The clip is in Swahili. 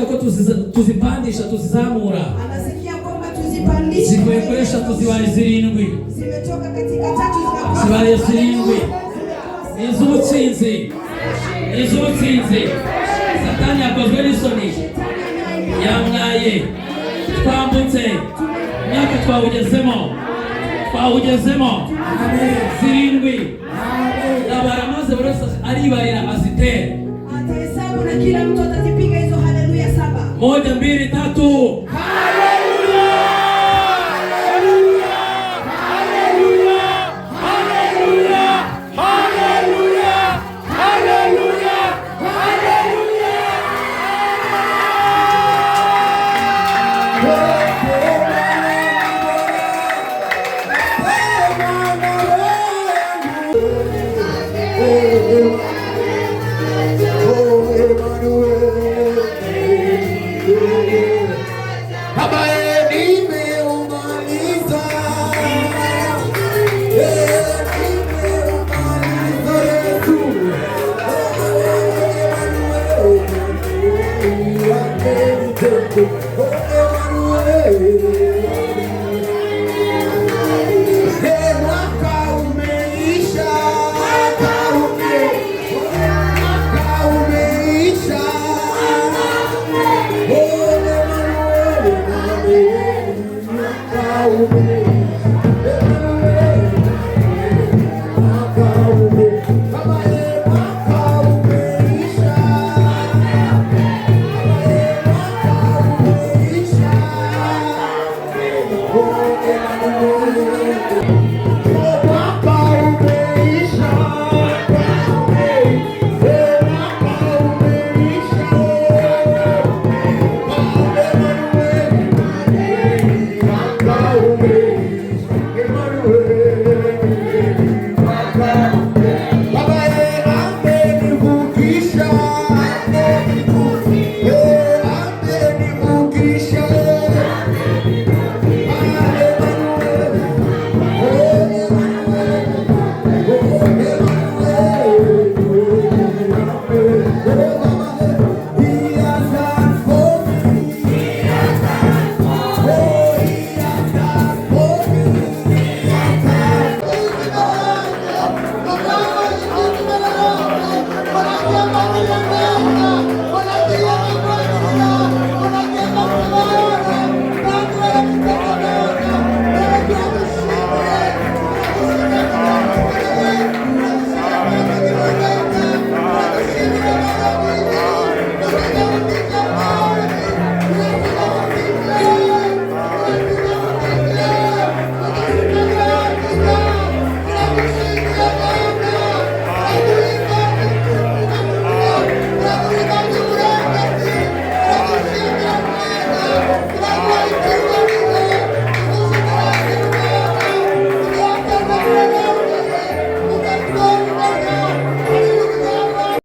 ko tuzipandisha tuzizamura. Anasikia kwamba tuzipandishe. Zikuekwesha tuzibaye zirindwi. Zimetoka katika 3 zinakuwa zibaye zirindwi. Iz'ubutsinzi. Iz'ubutsinzi. Satani yakozwe n'isoni. Yamwaye. Twambutse. Myaka twawugezemo. Zirindwi. Baramaze buri wese aribarira azitere. Atahesabu na kila mtu atazipiga hizo haleluya 7. 1, 2, 3. Haleluya! Haleluya! Haleluya! Haleluya! Haleluya! Haleluya! Haleluya! Thank you.